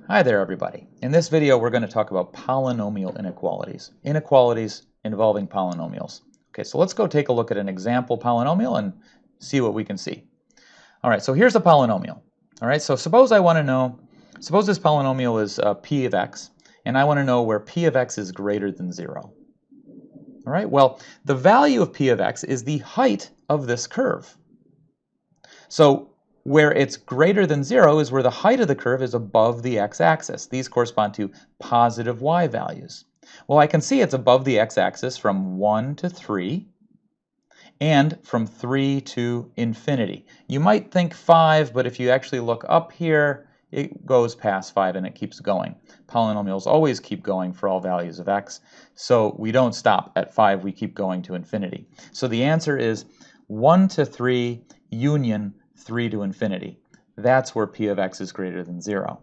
Hi there, everybody. In this video, we're going to talk about polynomial inequalities. Inequalities involving polynomials. Okay, so let's go take a look at an example polynomial and see what we can see. All right, so here's a polynomial. All right, so suppose this polynomial is p of x, and I want to know where p of x is greater than 0. All right, well, the value of p of x is the height of this curve. So where it's greater than 0 is where the height of the curve is above the x-axis. These correspond to positive y values. Well, I can see it's above the x-axis from 1 to 3 and from 3 to infinity. You might think 5, but if you actually look up here, it goes past 5 and it keeps going. Polynomials always keep going for all values of x, so we don't stop at 5, we keep going to infinity. So the answer is 1 to 3 union 3 to infinity. That's where p of x is greater than 0.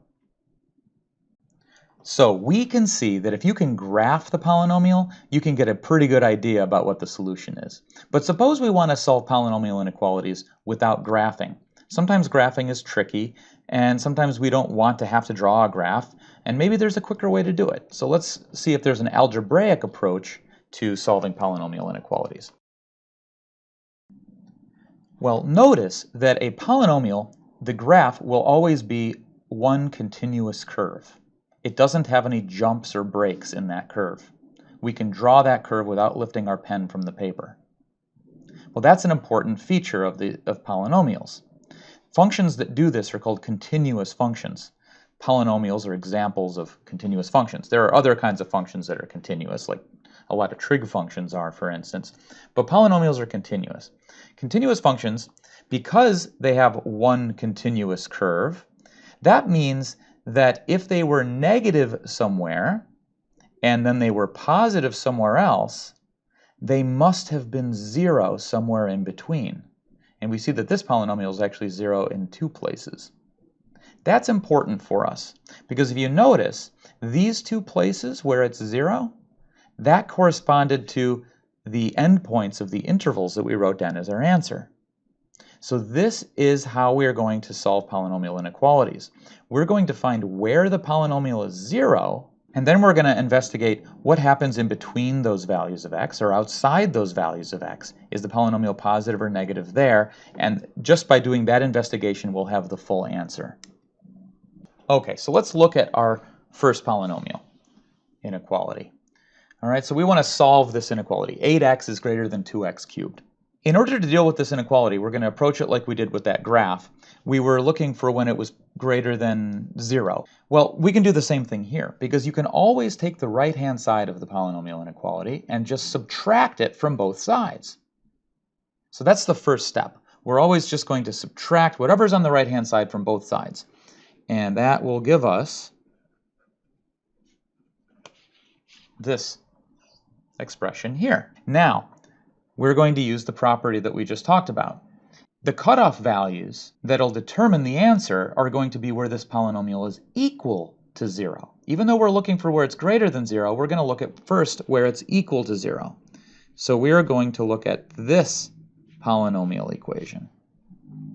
So we can see that if you can graph the polynomial, you can get a pretty good idea about what the solution is. But suppose we want to solve polynomial inequalities without graphing. Sometimes graphing is tricky, and sometimes we don't want to have to draw a graph, and maybe there's a quicker way to do it. So let's see if there's an algebraic approach to solving polynomial inequalities. Well, notice that a polynomial, the graph will always be one continuous curve. It doesn't have any jumps or breaks in that curve. We can draw that curve without lifting our pen from the paper. Well, that's an important feature of polynomials. Functions that do this are called continuous functions. Polynomials are examples of continuous functions. There are other kinds of functions that are continuous, like a lot of trig functions are, for instance. But polynomials are continuous. Continuous functions, because they have one continuous curve, that means that if they were negative somewhere and then they were positive somewhere else, they must have been 0 somewhere in between. And we see that this polynomial is actually 0 in 2 places. That's important for us because if you notice, these 2 places where it's 0, that corresponded to the endpoints of the intervals that we wrote down as our answer. So this is how we are going to solve polynomial inequalities. We're going to find where the polynomial is 0, and then we're going to investigate what happens in between those values of x or outside those values of x. Is the polynomial positive or negative there? And just by doing that investigation, we'll have the full answer. Okay, so let's look at our first polynomial inequality. All right, so we want to solve this inequality. 8x is greater than 2x cubed. In order to deal with this inequality, we're going to approach it like we did with that graph. We were looking for when it was greater than 0. Well, we can do the same thing here, because you can always take the right-hand side of the polynomial inequality and just subtract it from both sides. So that's the first step. We're always just going to subtract whatever's on the right-hand side from both sides. And that will give us this expression here. Now, we're going to use the property that we just talked about. The cutoff values that'll determine the answer are going to be where this polynomial is equal to 0. Even though we're looking for where it's greater than 0, we're going to look at first where it's equal to 0. So we are going to look at this polynomial equation,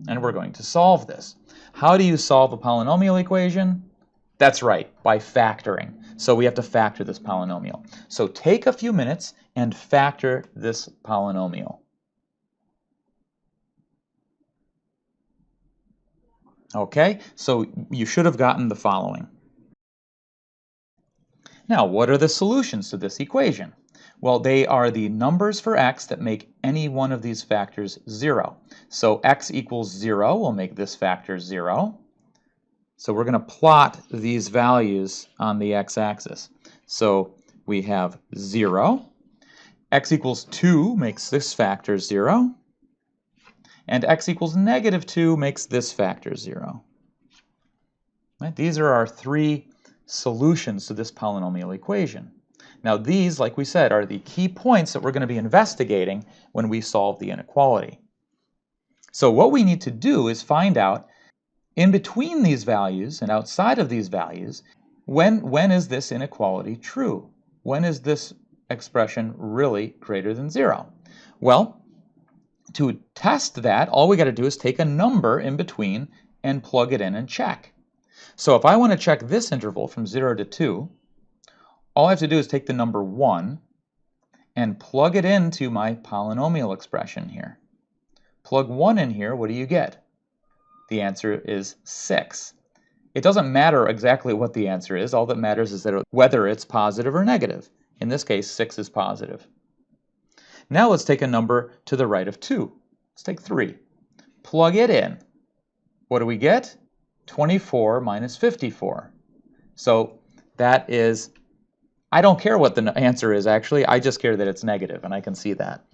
and we're going to solve this. How do you solve a polynomial equation? That's right, by factoring. So we have to factor this polynomial. So take a few minutes and factor this polynomial. Okay, so you should have gotten the following. Now, what are the solutions to this equation? Well, they are the numbers for x that make any one of these factors 0. So x equals 0 will make this factor 0. So we're going to plot these values on the x-axis. So we have 0. X equals 2 makes this factor 0. And x equals negative 2 makes this factor 0. Right? These are our 3 solutions to this polynomial equation. Now these, like we said, are the key points that we're going to be investigating when we solve the inequality. So what we need to do is find out in between these values and outside of these values, when is this inequality true? When is this expression really greater than 0? Well, to test that, all we got to do is take a number in between and plug it in and check. So if I want to check this interval from 0 to 2, all I have to do is take the number 1 and plug it into my polynomial expression here. Plug 1 in here, what do you get? The answer is 6. It doesn't matter exactly what the answer is. All that matters is that whether it's positive or negative. In this case, 6 is positive. Now let's take a number to the right of 2. Let's take 3. Plug it in. What do we get? 24 minus 54. So that is, I don't care what the answer is actually, I just care that it's negative, and I can see that.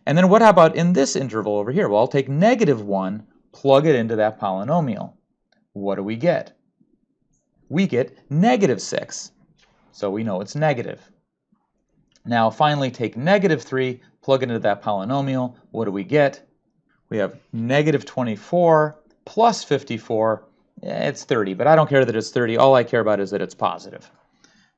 And then what about in this interval over here? Well, I'll take negative 1, plug it into that polynomial. What do we get? We get negative 6. So we know it's negative. Now finally take negative 3, plug it into that polynomial. What do we get? We have negative 24 plus 54. It's 30, but I don't care that it's 30. All I care about is that it's positive.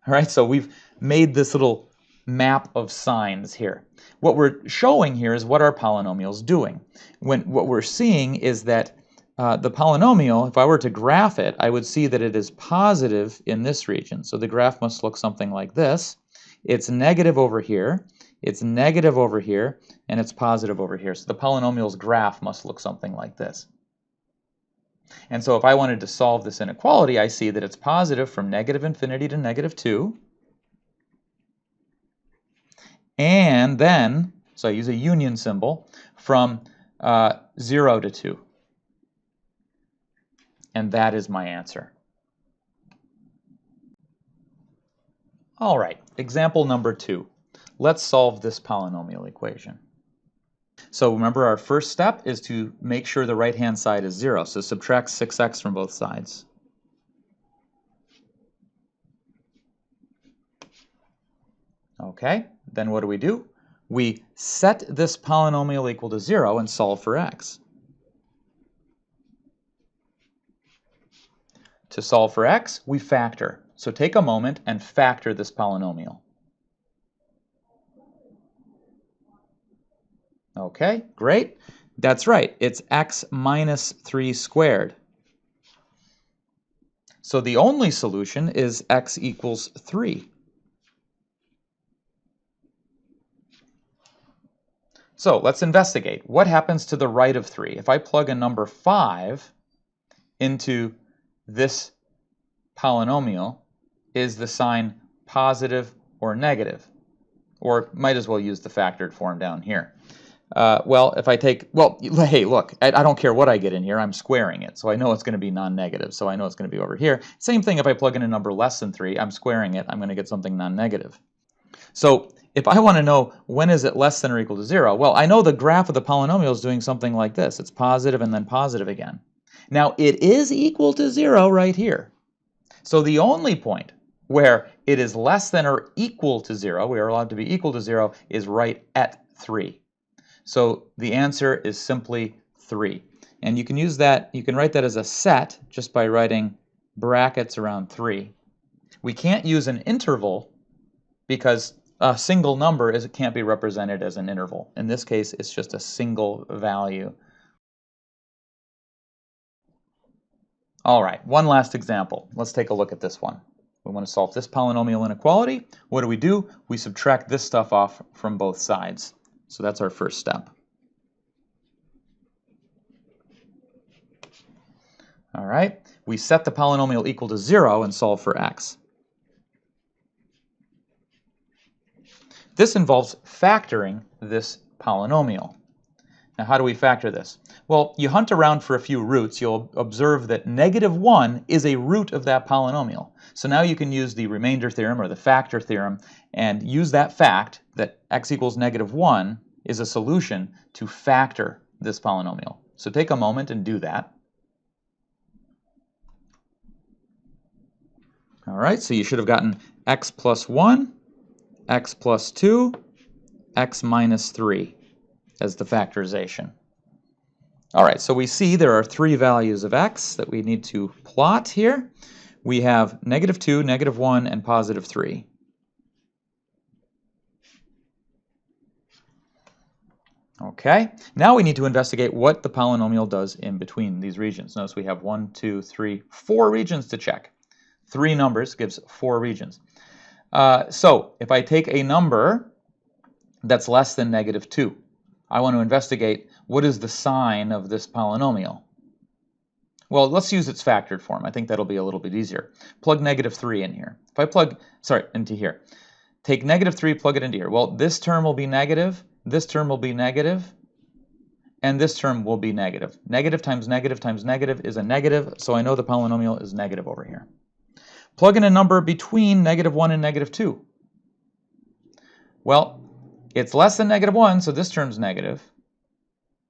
All right, so we've made this little map of signs here. What we're showing here is what our polynomial is doing. What we're seeing is that the polynomial, if I were to graph it, I would see that it is positive in this region. So the graph must look something like this. It's negative over here, it's negative over here, and it's positive over here. So the polynomial's graph must look something like this. And so if I wanted to solve this inequality, I see that it's positive from negative infinity to negative 2. And then, so I use a union symbol, from 0 to 2. And that is my answer. All right, example number 2. Let's solve this polynomial equation. So remember, our first step is to make sure the right-hand side is 0. So subtract 6x from both sides. Okay, then what do? We set this polynomial equal to 0 and solve for x. To solve for x, we factor. So take a moment and factor this polynomial. Okay, great. That's right, it's x minus 3 squared. So the only solution is x equals 3. So let's investigate. What happens to the right of 3? If I plug a number 5 into this polynomial, is the sign positive or negative? Or might as well use the factored form down here. Well, if I take, well, hey, look, I don't care what I get in here, I'm squaring it. So I know it's going to be non-negative, so I know it's going to be over here. Same thing if I plug in a number less than 3, I'm squaring it, I'm going to get something non-negative. So if I want to know when is it less than or equal to 0, well, I know the graph of the polynomial is doing something like this. It's positive and then positive again. Now, it is equal to 0 right here. So the only point where it is less than or equal to 0, we are allowed to be equal to 0, is right at 3. So the answer is simply 3. And you can use that, you can write that as a set just by writing brackets around 3. We can't use an interval because a single number can't be represented as an interval. In this case, it's just a single value. All right, one last example. Let's take a look at this one. We want to solve this polynomial inequality. What do? We subtract this stuff off from both sides. So that's our first step. All right, we set the polynomial equal to 0 and solve for x. This involves factoring this polynomial. Now, how do we factor this? Well, you hunt around for a few roots, you'll observe that negative 1 is a root of that polynomial. So now you can use the remainder theorem or the factor theorem and use that fact that x equals negative 1 is a solution to factor this polynomial. So take a moment and do that. All right, so you should have gotten x plus 1, x plus 2, x minus 3 as the factorization. All right, so we see there are 3 values of x that we need to plot here. We have negative 2, negative 1, and positive 3. Okay, now we need to investigate what the polynomial does in between these regions. Notice we have 1, 2, 3, 4 regions to check. 3 numbers gives 4 regions. So if I take a number that's less than -2, I want to investigate what is the sign of this polynomial. Well, let's use its factored form. I think that'll be a little bit easier. Plug -3 in here. If I plug, into here. Take -3, plug it into here. Well, this term will be negative, this term will be negative, and this term will be negative. Negative times negative times negative is a negative, so I know the polynomial is negative over here. Plug in a number between -1 and -2. Well, it's less than -1, so this term's negative.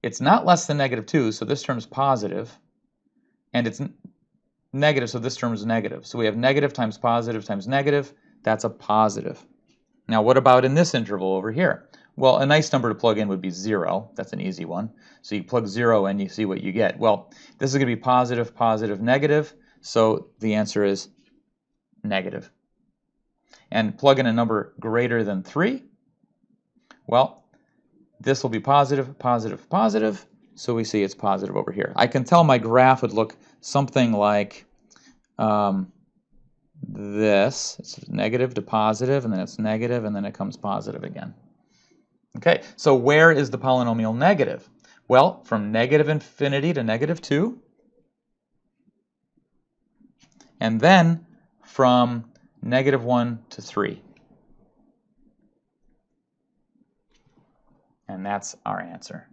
It's not less than -2, so this term's positive. And it's negative, so this term is negative. So we have negative times positive times negative. That's a positive. Now, what about in this interval over here? Well, a nice number to plug in would be 0. That's an easy one. So you plug 0 and you see what you get. Well, this is going to be positive, positive, negative. So the answer is negative. And plug in a number greater than 3. Well, this will be positive, positive, positive. So we see it's positive over here. I can tell my graph would look something like this. It's negative to positive, and then it's negative, and then it comes positive again. Okay, so where is the polynomial negative? Well, from -infinity to -2, and then from -1 to 3. And that's our answer.